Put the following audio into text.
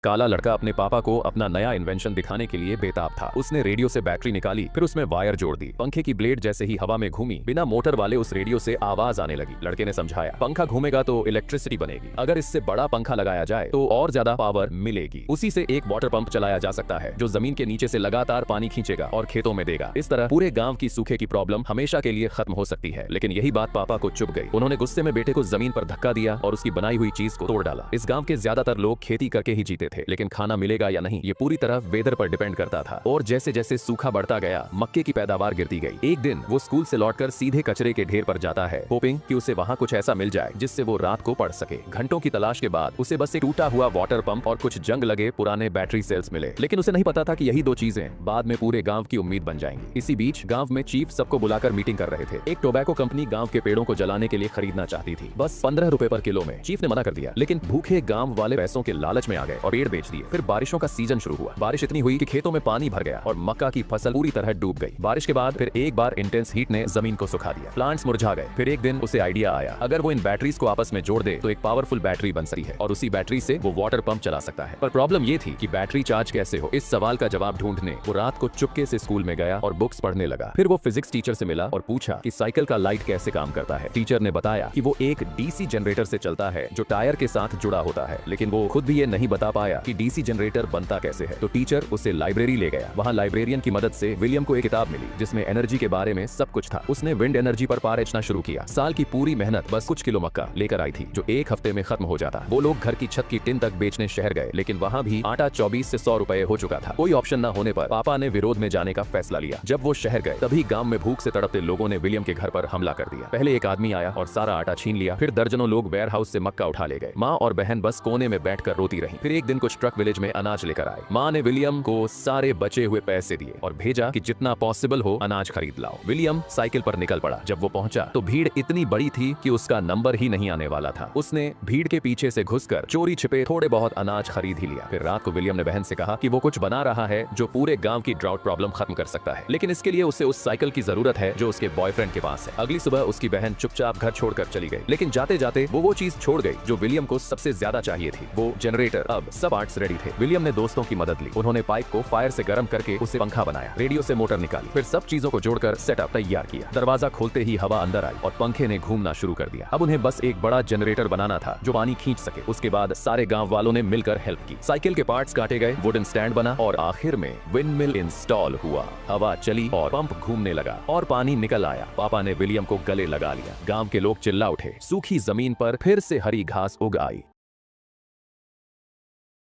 काला लड़का अपने पापा को अपना नया इन्वेंशन दिखाने के लिए बेताब था। उसने रेडियो से बैटरी निकाली, फिर उसमें वायर जोड़ दी। पंखे की ब्लेड जैसे ही हवा में घूमी, बिना मोटर वाले उस रेडियो से आवाज आने लगी। लड़के ने समझाया, पंखा घूमेगा तो इलेक्ट्रिसिटी बनेगी, अगर इससे बड़ा पंखा लगाया जाए तो और ज्यादा पावर मिलेगी। उसी से एक वाटर पंप चलाया जा सकता है जो जमीन के नीचे से लगातार पानी खींचेगा और खेतों में देगा। इस तरह पूरे गांव की सूखे की प्रॉब्लम हमेशा के लिए खत्म हो सकती है। लेकिन यही बात पापा को चुभ गई। उन्होंने गुस्से में बेटे को जमीन पर धक्का दिया और उसकी बनाई हुई चीज को तोड़ डाला। इस गांव के ज्यादातर लोग खेती करके ही जीते थे, लेकिन खाना मिलेगा या नहीं ये पूरी तरह वेदर पर डिपेंड करता था। और जैसे जैसे सूखा बढ़ता गया, मक्के की पैदावार गिरती गई। एक दिन वो स्कूल से लौटकर सीधे कचरे के ढेर पर जाता है, होपिंग कि उसे वहाँ कुछ ऐसा मिल जाए जिससे वो रात को पढ़ सके। घंटों की तलाश के बाद उसे बस एक टूटा हुआ वाटर पंप और कुछ जंग लगे पुराने बैटरी सेल्स मिले। लेकिन उसे नहीं पता था कि यही दो चीजें बाद में पूरे गांव की उम्मीद बन जाएंगी। इसी बीच गांव में चीफ सबको बुलाकर मीटिंग कर रहे थे। एक टोबैको कंपनी गांव के पेड़ों को जलाने के लिए खरीदना चाहती थी, बस 15 रुपए पर किलो में। चीफ ने मना कर दिया, लेकिन भूखे गांव वाले पैसों के लालच में आ गए और पेड़ बेच दिए। फिर बारिशों का सीजन शुरू हुआ। बारिश इतनी हुई कि खेतों में पानी भर गया और मक्का की फसल पूरी तरह डूब गई। बारिश के बाद फिर एक बार इंटेंस हीट ने जमीन को सुखा दिया, प्लांट्स मुरझा गए। फिर एक दिन उसे आइडिया आया, अगर वो इन बैटरीज को आपस में जोड़ दे तो एक पावरफुल बैटरी बन सकती है और उसी बैटरी से वो वाटर पंप चला सकता है। पर प्रॉब्लम ये थी कि बैटरी चार्ज कैसे हो। इस सवाल का जवाब ढूंढने वो रात को चुपके से स्कूल में गया और बुक्स पढ़ने लगा। फिर वो फिजिक्स टीचर से मिला और पूछा कि साइकिल का लाइट कैसे काम करता है। टीचर ने बताया कि वो एक डीसी जनरेटर से चलता है जो टायर के साथ जुड़ा होता है, लेकिन वो खुद भी ये नहीं बता पाया कि डीसी जनरेटर बनता कैसे है। तो टीचर उसे लाइब्रेरी ले गया। वहाँ लाइब्रेरियन की मदद से विलियम को एक किताब मिली जिसमें एनर्जी के बारे में सब कुछ था। उसने विंड एनर्जी पर पार रचना शुरू किया। साल की पूरी मेहनत बस कुछ किलो मक्का लेकर आई थी जो एक हफ्ते में खत्म हो जाता। वो लोग घर की छत की टिन तक बेचने शहर गए, लेकिन वहाँ भी आटा 24 से 100 रुपए हो चुका था। कोई ऑप्शन न होने पर पापा ने विरोध में जाने का फैसला लिया। जब वो शहर गए तभी गांव में भूख से तड़पते लोगों ने विलियम के घर पर हमला कर दिया। पहले एक आदमी आया और सारा आटा छीन लिया, फिर दर्जनों लोग वेयर हाउस से मक्का उठा ले गए। माँ और बहन बस कोने में बैठकर रोती रही। फिर एक दिन कुछ ट्रक विलेज में अनाज लेकर आए। माँ ने विलियम को सारे बचे हुए पैसे दिए और भेजा कि जितना पॉसिबल हो अनाज खरीद लाओ। विलियम साइकिल पर निकल पड़ा। जब वो पहुंचा तो भीड़ इतनी बड़ी थी कि उसका नंबर ही नहीं आने वाला था। उसने भीड़ के पीछे से घुसकर चोरी छिपे थोड़े बहुत अनाज खरीद ही लिया। फिर रात को विलियम ने बहन से कहा कि वो कुछ बना रहा है जो पूरे गांव की ड्राउट प्रॉब्लम खत्म कर सकता है, लेकिन इसके लिए उसे उस साइकिल की जरूरत है जो उसके बॉयफ्रेंड के पास है। अगली सुबह उसकी बहन चुपचाप घर छोड़कर चली गई, लेकिन जाते जाते वो चीज छोड़ गई जो विलियम को सबसे ज्यादा चाहिए थी, वो जनरेटर। अब सब पार्ट्स रेडी थे। विलियम ने दोस्तों की मदद ली। उन्होंने पाइप को फायर से गर्म करके उसे पंखा बनाया, रेडियो से मोटर निकाली, फिर सब चीजों को जोड़कर सेटअप तैयार किया। दरवाजा खोलते ही हवा अंदर आई और पंखे ने घूमना शुरू कर दिया। अब उन्हें बस एक बड़ा जनरेटर बनाना था जो पानी खींच सके। उसके बाद सारे गांव वालों ने मिलकर हेल्प की। साइकिल के पार्ट्स काटे गए, वुडन स्टैंड बना और आखिर में विंडमिल इंस्टॉल हुआ। हवा चली और पंप घूमने लगा और पानी निकल आया। पापा ने विलियम को गले लगा लिया। गांव के लोग चिल्ला उठे। सूखी जमीन पर फिर से हरी घास उग आई।